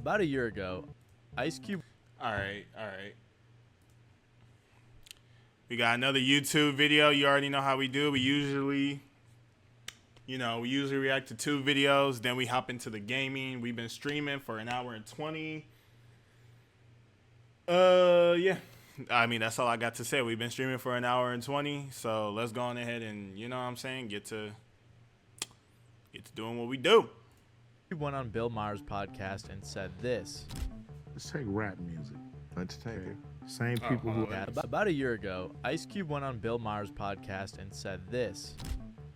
About a year ago, Ice Cube. All right. We got another YouTube video. You already know how we do. We usually react to 2 videos. Then we hop into the gaming. We've been streaming for an hour and 20. Yeah. I mean, that's all I got to say. We've been streaming for an hour and 20. So let's go on ahead and, you know what I'm saying, get to doing what we do. He went on Bill Maher's podcast and said this. Let's take rap music. Let's take it. Same people who About a year ago, Ice Cube went on Bill Maher's podcast and said this.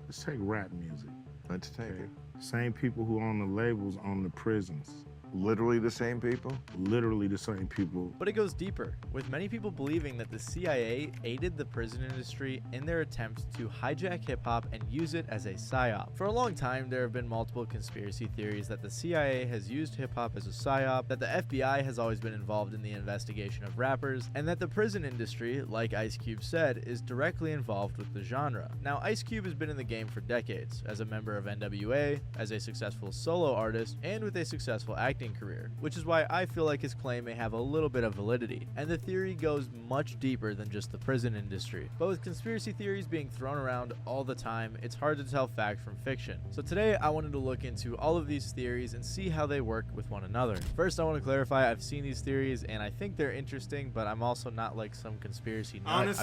Let's take rap music. Let's take it. Same people who own the labels own the prisons. Literally the same people? Literally the same people. But it goes deeper, with many people believing that the CIA aided the prison industry in their attempt to hijack hip-hop and use it as a psyop. For a long time, there have been multiple conspiracy theories that the CIA has used hip-hop as a psyop, that the FBI has always been involved in the investigation of rappers, and that the prison industry, like Ice Cube said, is directly involved with the genre. Now, Ice Cube has been in the game for decades, as a member of NWA, as a successful solo artist, and with a successful acting career, which is why I feel like his claim may have a little bit of validity. And the theory goes much deeper than just the prison industry. But with conspiracy theories being thrown around all the time, it's hard to tell fact from fiction. So today I wanted to look into all of these theories and see how they work with one another. First, I want to clarify I've seen these theories and I think they're interesting, but I'm also not like some conspiracy nut.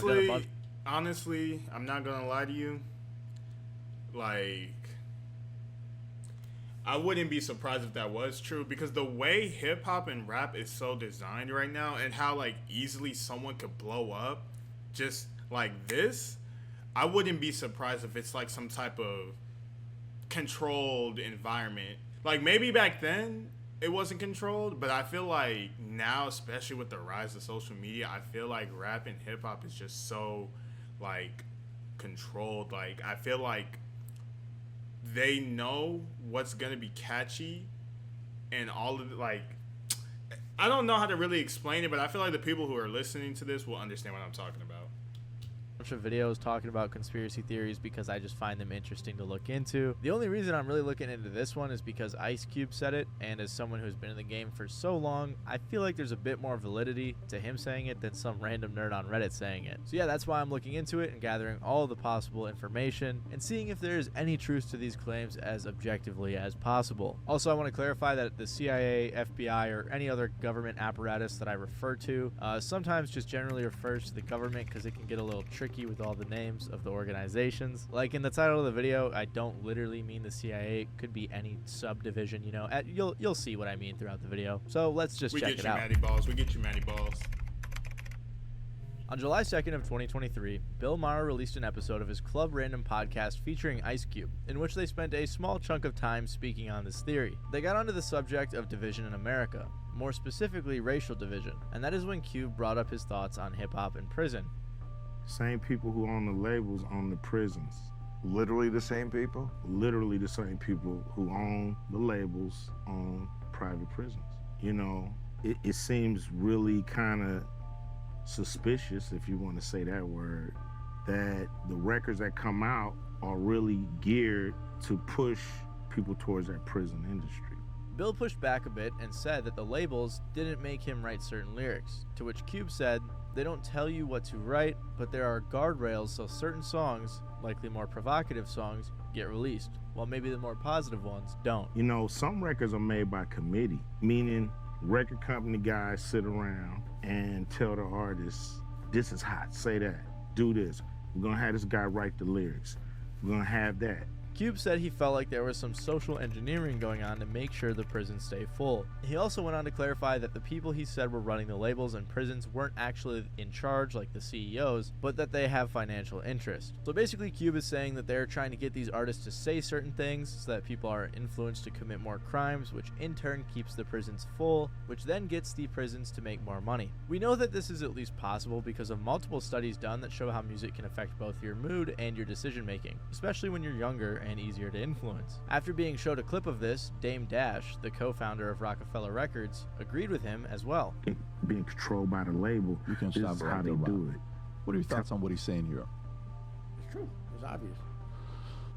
Honestly, I'm not gonna lie to you. Like, I wouldn't be surprised if that was true, because the way hip hop and rap is so designed right now and how like easily someone could blow up just like this, I wouldn't be surprised if it's like some type of controlled environment. Like maybe back then it wasn't controlled, but I feel like now, especially with the rise of social media, I feel like rap and hip hop is just so like controlled. Like I feel like they know what's gonna be catchy, and all of like, I don't know how to really explain it, but I feel like the people who are listening to this will understand what I'm talking about. Bunch of videos talking about conspiracy theories because I just find them interesting to look into. The only reason I'm really looking into this one is because Ice Cube said it, and as someone who's been in the game for so long, I feel like there's a bit more validity to him saying it than some random nerd on Reddit saying it. So yeah, that's why I'm looking into it and gathering all the possible information and seeing if there is any truth to these claims as objectively as possible. Also, I want to clarify that the CIA, FBI, or any other government apparatus that I refer to sometimes just generally refers to the government because it can get a little tricky with all the names of the organizations. Like in the title of the video, I don't literally mean the CIA. It could be any subdivision, you know. You'll see what I mean throughout the video. So let's just check it out. We get you, Mattyballz. On July 2nd of 2023, Bill Maher released an episode of his Club Random podcast featuring Ice Cube, in which they spent a small chunk of time speaking on this theory. They got onto the subject of division in America, more specifically racial division, and that is when Cube brought up his thoughts on hip-hop and prison. Same people who own the labels own the prisons. Literally the same people? Literally the same people who own the labels own private prisons. You know, it seems really kind of suspicious, if you want to say that word, that the records that come out are really geared to push people towards that prison industry. Bill pushed back a bit and said that the labels didn't make him write certain lyrics, to which Cube said, "They don't tell you what to write, but there are guardrails so certain songs, likely more provocative songs, get released, while maybe the more positive ones don't." You know, some records are made by committee, meaning record company guys sit around and tell the artists, this is hot, say that, do this. We're gonna have this guy write the lyrics. We're gonna have that. Cube said he felt like there was some social engineering going on to make sure the prisons stay full. He also went on to clarify that the people he said were running the labels and prisons weren't actually in charge like the CEOs, but that they have financial interest. So basically Cube is saying that they're trying to get these artists to say certain things so that people are influenced to commit more crimes, which in turn keeps the prisons full, which then gets the prisons to make more money. We know that this is at least possible because of multiple studies done that show how music can affect both your mood and your decision making, especially when you're younger and easier to influence. After being showed a clip of this, Dame Dash, the co-founder of Rockefeller Records, agreed with him as well. Being controlled by the label, you can this stop is right how they there, do Rob. it. What are your thoughts on what he's saying here? It's true. It's obvious.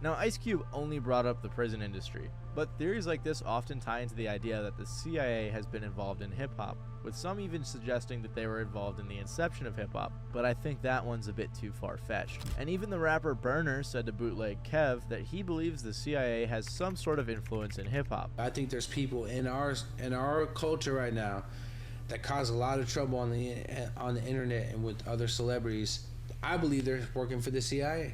Now, Ice Cube only brought up the prison industry, but theories like this often tie into the idea that the CIA has been involved in hip-hop, with some even suggesting that they were involved in the inception of hip-hop, but I think that one's a bit too far-fetched. And even the rapper Burner said to Bootleg Kev that he believes the CIA has some sort of influence in hip-hop. I think there's people in our culture right now that cause a lot of trouble on the internet and with other celebrities. I believe they're working for the CIA.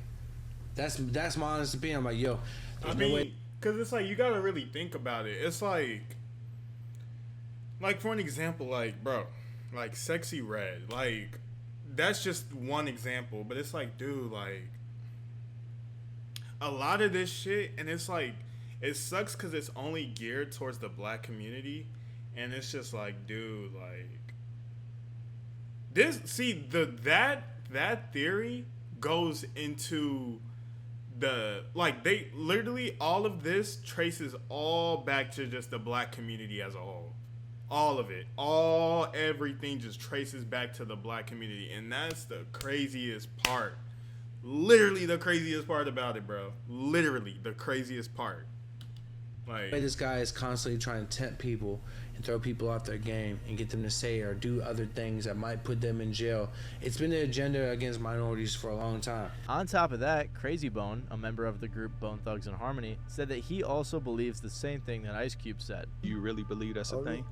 That's my honest opinion. I'm like, yo, I mean, because it's like, you gotta really think about it. It's like for an example, like, bro, like Sexy Red, like, that's just one example, but it's like, dude, like, a lot of this shit, and it's like, it sucks because it's only geared towards the black community, and it's just like, dude, like, this, see, that theory goes into the, like, they literally, all of this traces all back to just the black community as a whole. All of it, everything just traces back to the black community, and that's the craziest part. Literally the craziest part about it, bro. Literally the craziest part. Like, this guy is constantly trying to tempt people and throw people off their game and get them to say or do other things that might put them in jail. It's been an agenda against minorities for a long time. On top of that, Crazy Bone, a member of the group Bone Thugs and Harmony, said that he also believes the same thing that Ice Cube said. You really believe that's a thing?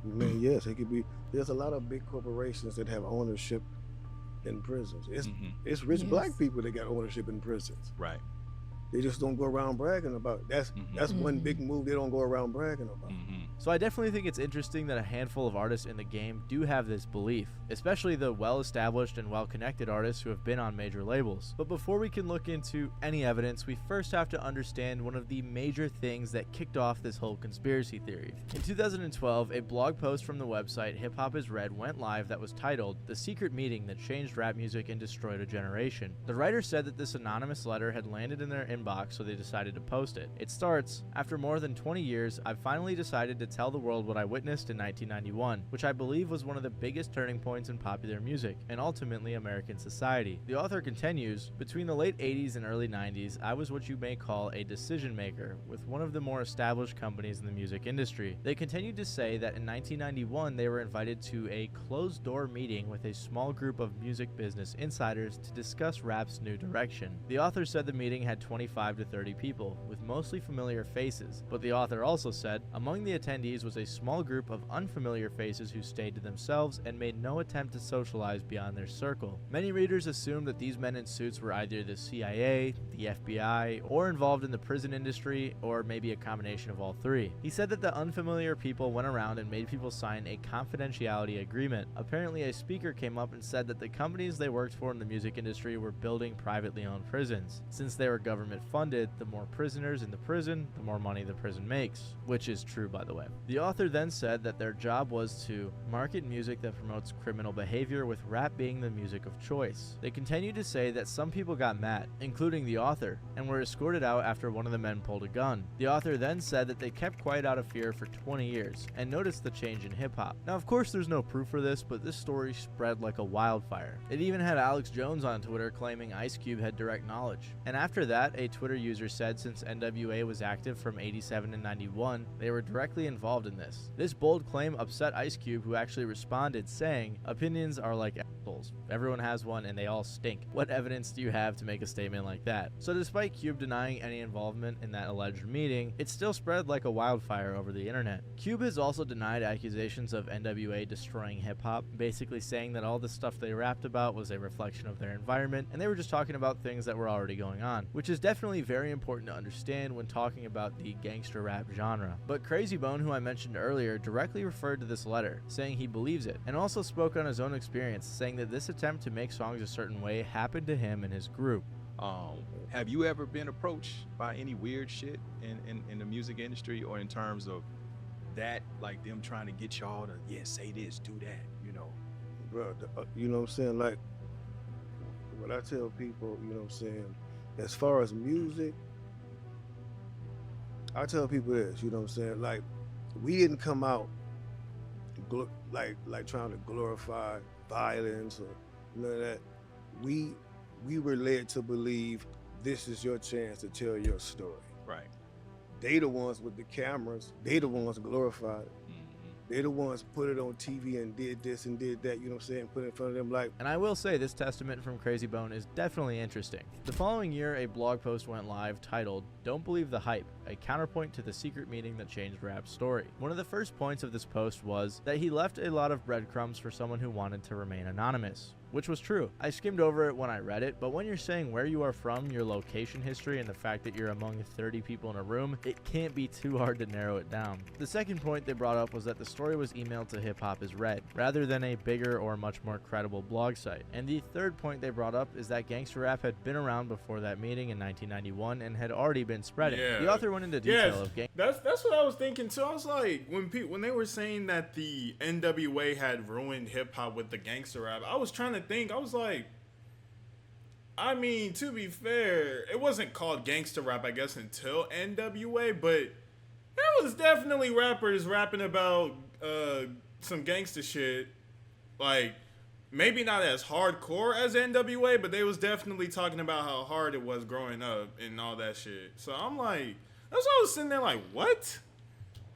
Man, yes, it could be. There's a lot of big corporations that have ownership in prisons. It's rich black people that got ownership in prisons. Right. They just don't go around bragging about it. That's one big move they don't go around bragging about. So I definitely think it's interesting that a handful of artists in the game do have this belief, especially the well-established and well-connected artists who have been on major labels. But before we can look into any evidence, we first have to understand one of the major things that kicked off this whole conspiracy theory. In 2012, a blog post from the website Hip Hop Is Red went live that was titled "The Secret Meeting That Changed Rap Music and Destroyed a Generation." The writer said that this anonymous letter had landed in their inbox, so they decided to post it. It starts, "After more than 20 years, I've finally decided to tell the world what I witnessed in 1991, which I believe was one of the biggest turning points in popular music, and ultimately American society." The author continues, "Between the late 80s and early 90s, I was what you may call a decision maker with one of the more established companies in the music industry." They continued to say that in 1991, they were invited to a closed-door meeting with a small group of music business insiders to discuss rap's new direction. The author said the meeting had 25 to 30 people, with mostly familiar faces, but the author also said, "Among the attendees was a small group of unfamiliar faces who stayed to themselves and made no attempt to socialize beyond their circle." Many readers assumed that these men in suits were either the CIA, the FBI, or involved in the prison industry, or maybe a combination of all three. He said that the unfamiliar people went around and made people sign a confidentiality agreement. Apparently, a speaker came up and said that the companies they worked for in the music industry were building privately owned prisons. Since they were government funded, the more prisoners in the prison, the more money the prison makes, which is true, by the way. The author then said that their job was to market music that promotes criminal behavior, with rap being the music of choice. They continued to say that some people got mad, including the author, and were escorted out after one of the men pulled a gun. The author then said that they kept quiet out of fear for 20 years and noticed the change in hip-hop. Now, of course, there's no proof for this, but this story spread like a wildfire. It even had Alex Jones on Twitter claiming Ice Cube had direct knowledge. And after that, a Twitter user said since NWA was active from 87 to 91, they were directly involved in this. This bold claim upset Ice Cube, who actually responded saying, "Opinions are like assholes. Everyone has one and they all stink. What evidence do you have to make a statement like that?" So despite Cube denying any involvement in that alleged meeting, it still spread like a wildfire over the internet. Cube has also denied accusations of NWA destroying hip-hop, basically saying that all the stuff they rapped about was a reflection of their environment and they were just talking about things that were already going on, which is definitely very important to understand when talking about the gangster rap genre. But Crazy Bone, who I mentioned earlier, directly referred to this letter, saying he believes it, and also spoke on his own experience, saying that this attempt to make songs a certain way happened to him and his group. Have you ever been approached by any weird shit in the music industry, or in terms of that, like them trying to get y'all to, yeah, say this, do that, you know? Bro, you know what I'm saying? Like, what I tell people, you know what I'm saying, as far as music, I tell people this, you know what I'm saying? Like, we didn't come out like trying to glorify violence or none of that. We were led to believe this is your chance to tell your story. Right. They the ones with the cameras. They the ones glorified it. They the ones put it on TV and did this and did that, you know what I'm saying? Put it in front of them like. And I will say this testament from Crazy Bone is definitely interesting. The following year, a blog post went live titled, "Don't Believe the Hype, a counterpoint to the secret meeting that changed rap's story." One of the first points of this post was that he left a lot of breadcrumbs for someone who wanted to remain anonymous. Which was true. I skimmed over it when I read it, but when you're saying where you are from, your location history, and the fact that you're among 30 people in a room, it can't be too hard to narrow it down. The second point they brought up was that the story was emailed to Hip Hop is Red, rather than a bigger or much more credible blog site. And the third point they brought up is that gangster rap had been around before that meeting in 1991 and had already been spreading. Yeah. The author went into detail of gang. That's what I was thinking too. I was like, when they were saying that the NWA had ruined hip hop with the gangster rap, I was trying to think. I was like, I mean, to be fair, it wasn't called gangster rap, I guess, until NWA, but there was definitely rappers rapping about some gangster shit. Like, maybe not as hardcore as NWA, but they was definitely talking about how hard it was growing up and all that shit. So I'm like, that's why I was sitting there like, what?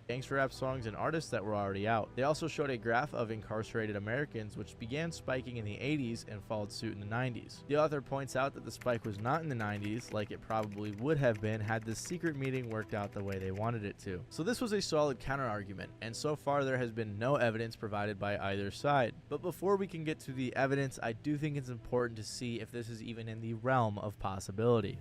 Gangster rap songs and artists that were already out. They also showed a graph of incarcerated Americans, which began spiking in the 80s and followed suit in the 90s. The author points out that the spike was not in the 90s, like it probably would have been had this secret meeting worked out the way they wanted it to. So this was a solid counter-argument, and so far there has been no evidence provided by either side. But before we can get to the evidence, I do think it's important to see if this is even in the realm of possibility.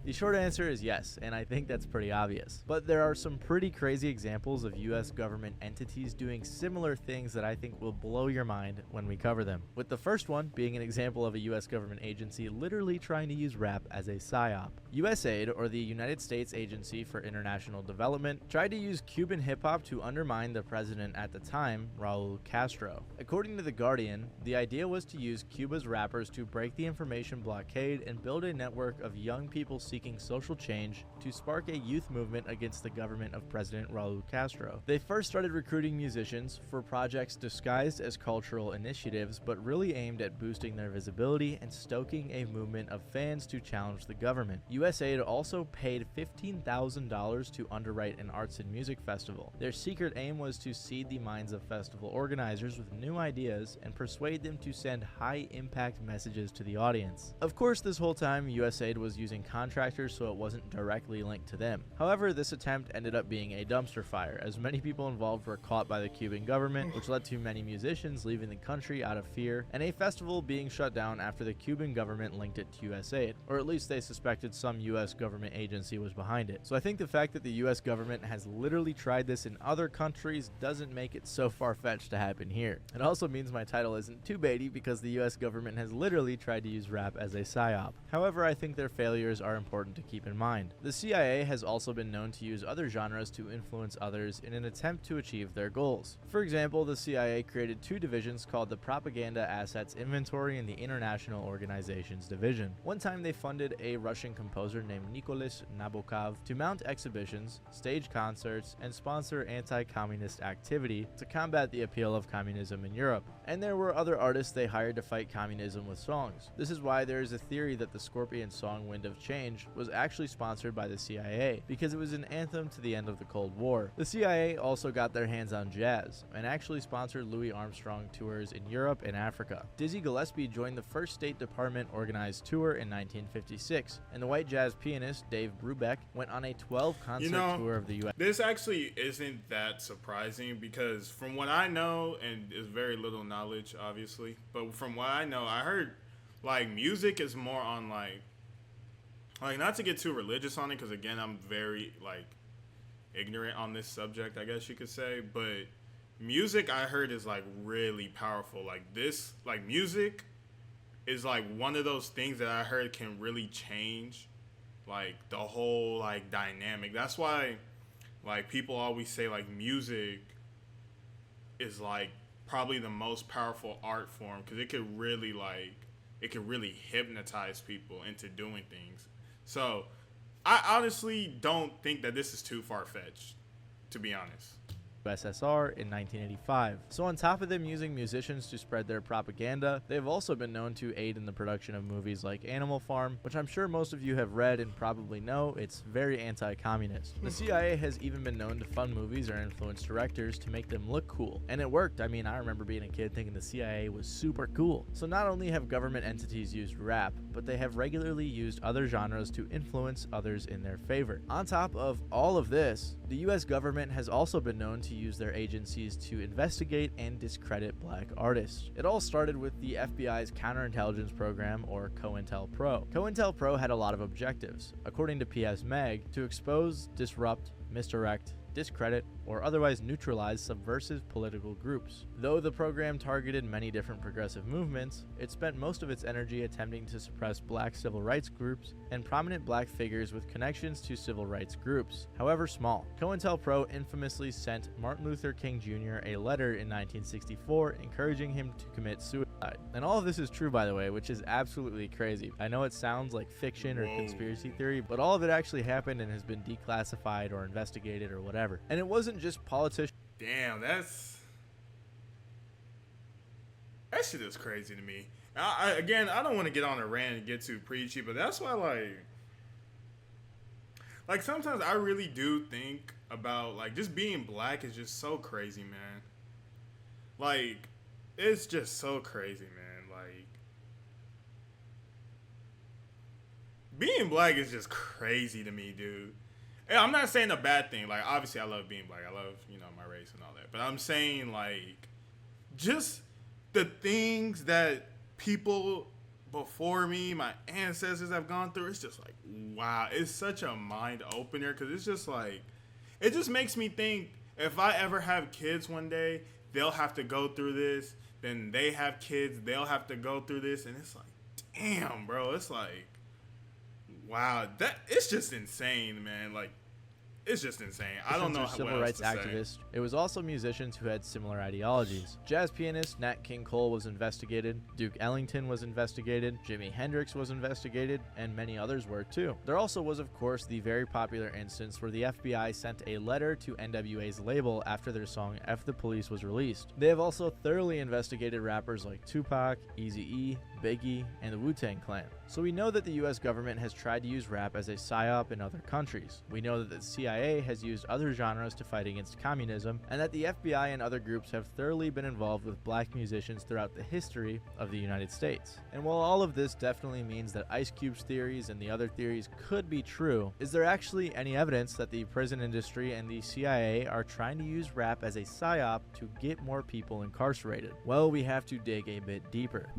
The short answer is yes, and I think that's pretty obvious. But there are some pretty crazy examples of US government entities doing similar things that I think will blow your mind when we cover them. With the first one being an example of a US government agency literally trying to use rap as a psyop. USAID, or the United States Agency for International Development, tried to use Cuban hip-hop to undermine the president at the time, Raul Castro. According to The Guardian, the idea was to use Cuba's rappers to break the information blockade and build a network of young people seeking social change to spark a youth movement against the government of President Raul Castro. They first started recruiting musicians for projects disguised as cultural initiatives, but really aimed at boosting their visibility and stoking a movement of fans to challenge the government. USAID also paid $15,000 to underwrite an arts and music festival. Their secret aim was to seed the minds of festival organizers with new ideas and persuade them to send high-impact messages to the audience. Of course, this whole time, USAID was using contractors, so it wasn't directly linked to them. However, this attempt ended up being a dumpster fire, as many people involved were caught by the Cuban government, which led to many musicians leaving the country out of fear, and a festival being shut down after the Cuban government linked it to USAID, or at least they suspected some US government agency was behind it. So I think the fact that the US government has literally tried this in other countries doesn't make it so far-fetched to happen here. It also means my title isn't too baity because the US government has literally tried to use rap as a psyop. However, I think their failures are important to keep in mind. The CIA has also been known to use other genres to influence others in an attempt to achieve their goals. For example, the CIA created two divisions called the Propaganda Assets Inventory and the International Organizations Division. One time they funded a Russian composer named Nicholas Nabokov to mount exhibitions, stage concerts, and sponsor anti-communist activity to combat the appeal of communism in Europe. And there were other artists they hired to fight communism with songs. This is why there is a theory that the Scorpion song Wind of Change was actually sponsored by the CIA, because it was an anthem to the end of the Cold War. The CIA also got their hands on jazz, and actually sponsored Louis Armstrong tours in Europe and Africa. Dizzy Gillespie joined the first State Department organized tour in 1956, and the white jazz pianist Dave Brubeck went on a 12-concert tour of the U.S. This actually isn't that surprising because from what I know, and it's very little knowledge, obviously, but from what I know, I heard, like, music is more on, like not to get too religious on it, because, again, I'm very, like, ignorant on this subject, I guess you could say, but music, I heard, is, like, really powerful. Like, this, like, music is, like, one of those things that I heard can really change, like, the whole, like, dynamic. That's why, like, people always say, like, music is, like, probably the most powerful art form, because it could really, like, it could really hypnotize people into doing things. So, I honestly don't think that this is too far-fetched, to be honest. USSR in 1985. So on top of them using musicians to spread their propaganda, they've also been known to aid in the production of movies like Animal Farm, which I'm sure most of you have read and probably know it's very anti-communist. The CIA has even been known to fund movies or influence directors to make them look cool, and it worked. I mean, I remember being a kid thinking the CIA was super cool. So not only have government entities used rap, but they have regularly used other genres to influence others in their favor. On top of all of this, the US government has also been known to use their agencies to investigate and discredit black artists. It all started with the FBI's counterintelligence program, or COINTELPRO. COINTELPRO had a lot of objectives, according to PS Mag, to expose, disrupt, misdirect, discredit, or otherwise neutralize subversive political groups. Though the program targeted many different progressive movements, it spent most of its energy attempting to suppress black civil rights groups and prominent black figures with connections to civil rights groups, however small. COINTELPRO infamously sent Martin Luther King Jr. a letter in 1964 encouraging him to commit suicide. And all of this is true, by the way, which is absolutely crazy. I know it sounds like fiction or conspiracy theory, but all of it actually happened and has been declassified or investigated or whatever. And it wasn't just politicians. Damn, that shit is crazy to me. I don't want to get on a rant and get too preachy, but that's why, like sometimes I really do think about, like, just being black is just so crazy, man. Like, it's just so crazy, man. Like, being black is just crazy to me, dude. And I'm not saying a bad thing. Like, obviously, I love being black. I love, my race and all that. But I'm saying, like, just the things that people before me, my ancestors have gone through, it's just like, wow. It's such a mind opener, because it's just like, it just makes me think, if I ever have kids one day, they'll have to go through this. Then they have kids, they'll have to go through this. And it's like, damn, bro. It's like, wow. It's just insane, man. Like, it's just insane. I don't know. Civil rights activists. It was also musicians who had similar ideologies. Jazz pianist Nat King Cole was investigated, Duke Ellington was investigated, Jimi Hendrix was investigated, and many others were too. There also was, of course, the very popular instance where the FBI sent a letter to NWA's label after their song F the Police was released. They have also thoroughly investigated rappers like Tupac, Eazy-E, Biggie, and the Wu-Tang Clan. So we know that the US government has tried to use rap as a psyop in other countries. We know that the CIA has used other genres to fight against communism, and that the FBI and other groups have thoroughly been involved with black musicians throughout the history of the United States. And while all of this definitely means that Ice Cube's theories and the other theories could be true, is there actually any evidence that the prison industry and the CIA are trying to use rap as a psyop to get more people incarcerated? Well, we have to dig a bit deeper.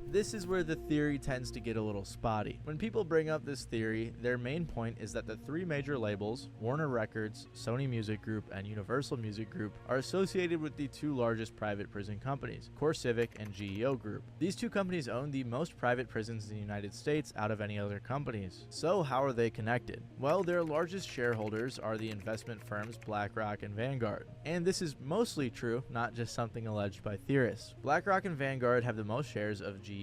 This is where the theory tends to get a little spotty. When people bring up this theory, their main point is that the three major labels, Warner Records, Sony Music Group, and Universal Music Group, are associated with the two largest private prison companies, CoreCivic and GEO Group. These two companies own the most private prisons in the United States out of any other companies. So how are they connected? Well, their largest shareholders are the investment firms BlackRock and Vanguard. And this is mostly true, not just something alleged by theorists. BlackRock and Vanguard have the most shares of GEO.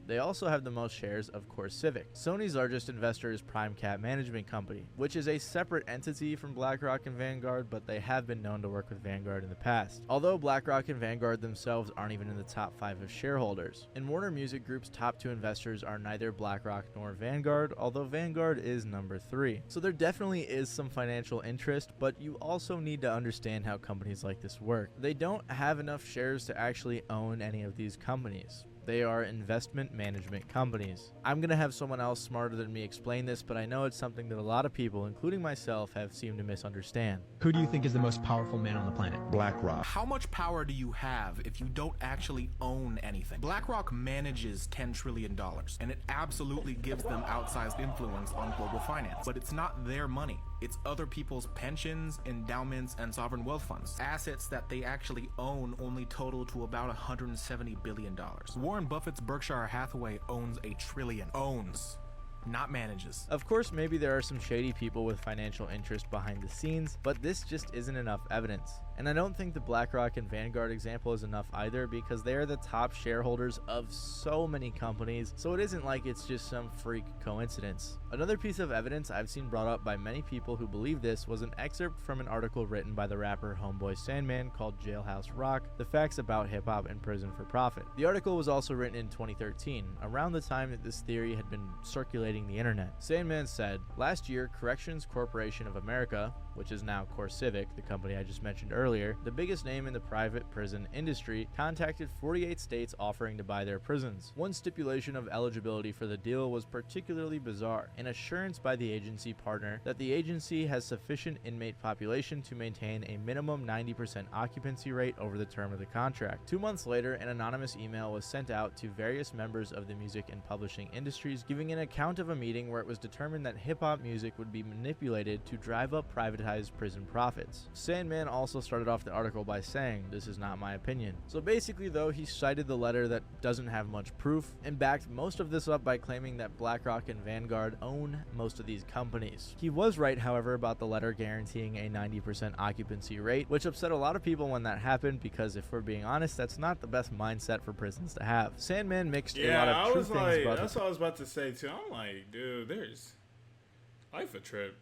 They also have the most shares of CoreCivic. Sony's largest investor is PrimeCap Management Company, which is a separate entity from BlackRock and Vanguard, but they have been known to work with Vanguard in the past. Although BlackRock and Vanguard themselves aren't even in the top 5 of shareholders. And Warner Music Group's top 2 investors are neither BlackRock nor Vanguard, although Vanguard is number 3. So there definitely is some financial interest, but you also need to understand how companies like this work. They don't have enough shares to actually own any of these companies. They are investment management companies. I'm going to have someone else smarter than me explain this, but I know it's something that a lot of people, including myself, have seemed to misunderstand. Who do you think is the most powerful man on the planet? BlackRock. How much power do you have if you don't actually own anything? BlackRock manages $10 trillion, and it absolutely gives them outsized influence on global finance. But it's not their money. It's other people's pensions, endowments, and sovereign wealth funds. Assets that they actually own only total to about $170 billion. Warren Buffett's Berkshire Hathaway owns $1 trillion. Owns. Not manages. Of course, maybe there are some shady people with financial interest behind the scenes, but this just isn't enough evidence. And I don't think the BlackRock and Vanguard example is enough either, because they are the top shareholders of so many companies, so it isn't like it's just some freak coincidence. Another piece of evidence I've seen brought up by many people who believe this was an excerpt from an article written by the rapper Homeboy Sandman called Jailhouse Rock: The Facts About Hip Hop and Prison for Profit. The article was also written in 2013, around the time that this theory had been circulating the internet. Sandman said, "Last year, Corrections Corporation of America, which is now CoreCivic, the company I just mentioned earlier, the biggest name in the private prison industry, contacted 48 states offering to buy their prisons. One stipulation of eligibility for the deal was particularly bizarre: an assurance by the agency partner that the agency has sufficient inmate population to maintain a minimum 90% occupancy rate over the term of the contract." 2 months later, an anonymous email was sent out to various members of the music and publishing industries, giving an account of a meeting where it was determined that hip-hop music would be manipulated to drive up privatized prison profits. Sandman also started off the article by saying, "This is not my opinion." So basically though, he cited the letter that doesn't have much proof and backed most of this up by claiming that BlackRock and Vanguard own most of these companies. He was right, however, about the letter guaranteeing a 90% occupancy rate, which upset a lot of people when that happened, because if we're being honest, that's not the best mindset for prisons to have. Sandman mixed a lot of true things about that's what I was about to say too. I'm like, dude, there's life a trip.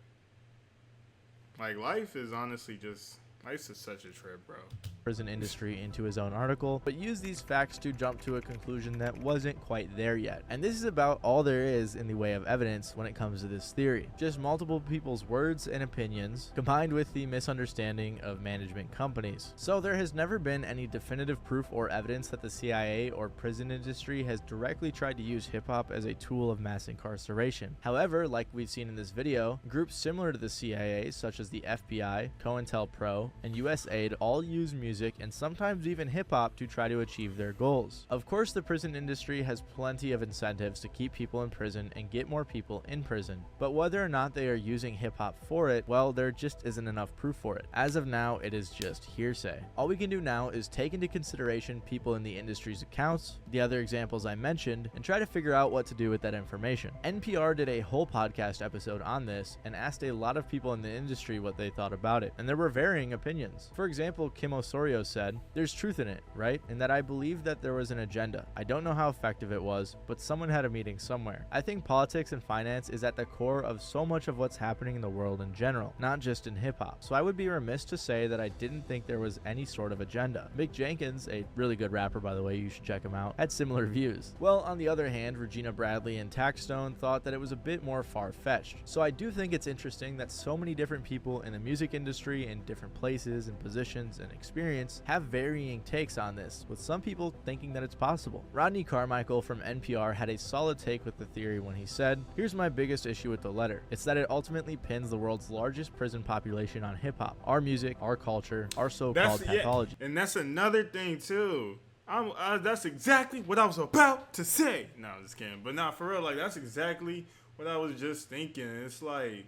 Like, life is honestly just, life's just such a trip, bro. Prison industry into his own article, but used these facts to jump to a conclusion that wasn't quite there yet. And this is about all there is in the way of evidence when it comes to this theory. Just multiple people's words and opinions, combined with the misunderstanding of management companies. So there has never been any definitive proof or evidence that the CIA or prison industry has directly tried to use hip-hop as a tool of mass incarceration. However, like we've seen in this video, groups similar to the CIA, such as the FBI, COINTELPRO, and USAID all use music and sometimes even hip-hop to try to achieve their goals. Of course, the prison industry has plenty of incentives to keep people in prison and get more people in prison, but whether or not they are using hip-hop for it, well, there just isn't enough proof for it. As of now, it is just hearsay. All we can do now is take into consideration people in the industry's accounts, the other examples I mentioned, and try to figure out what to do with that information. NPR did a whole podcast episode on this and asked a lot of people in the industry what they thought about it, and there were varying opinions. For example, Kim Osorio said, "There's truth in it, right? And that I believe that there was an agenda. I don't know how effective it was, but someone had a meeting somewhere. I think politics and finance is at the core of so much of what's happening in the world in general, not just in hip-hop. So I would be remiss to say that I didn't think there was any sort of agenda." Mick Jenkins, a really good rapper by the way, you should check him out, had similar views. Well, on the other hand, Regina Bradley and Taxstone thought that it was a bit more far-fetched. So I do think it's interesting that so many different people in the music industry in different places and positions and experience have varying takes on this, with some people thinking that it's possible. Rodney Carmichael from NPR had a solid take with the theory when he said, "Here's my biggest issue with the letter. It's that it ultimately pins the world's largest prison population on hip-hop, our music, our culture, our so-called pathology." Yeah, and that's another thing too. That's exactly what I was about to say. No, I'm just kidding. But not for real. Like, that's exactly what I was just thinking. It's like,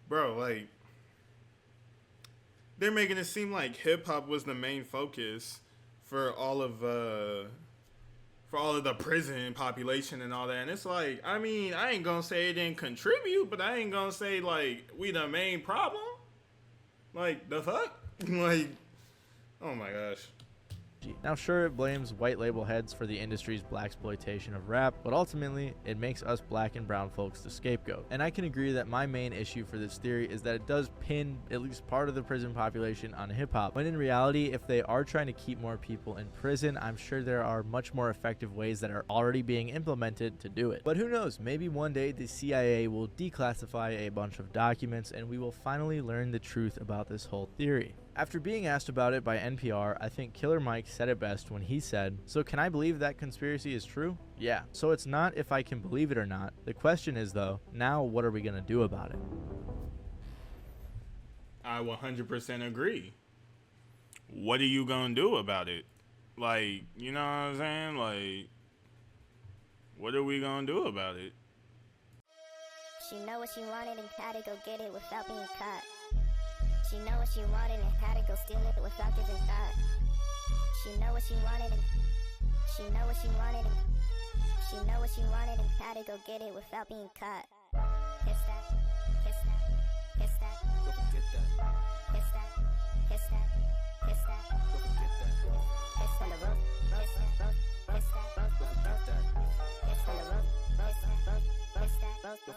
bro, like, they're making it seem like hip hop was the main focus for all of the prison population and all that. And it's like, I mean, I ain't gonna say it didn't contribute, but I ain't gonna say like we the main problem. Like, the fuck? Like, oh my gosh. Now sure, it blames white label heads for the industry's blaxploitation of rap, but ultimately it makes us black and brown folks the scapegoat. And I can agree that my main issue for this theory is that it does pin at least part of the prison population on hip-hop, when in reality, if they are trying to keep more people in prison, I'm sure there are much more effective ways that are already being implemented to do it. But who knows, maybe one day the CIA will declassify a bunch of documents and we will finally learn the truth about this whole theory. After being asked about it by NPR, I think Killer Mike said it best when he said, "So can I believe that conspiracy is true? Yeah. So it's not if I can believe it or not. The question is though, now what are we gonna do about it?" I 100% agree. What are you gonna do about it? Like, you know what I'm saying? Like, what are we gonna do about it? She know what she wanted and had to go get it without being caught. She know what she wanted and had to go steal it without giving thought. She know what she wanted and she know what she wanted and she know what she wanted and had to go get it without being caught. Kiss that, kiss that, kiss that. Don't forget that. Kiss that, Hiss that. Hiss that. Hiss that. Hiss on the road. Hiss that.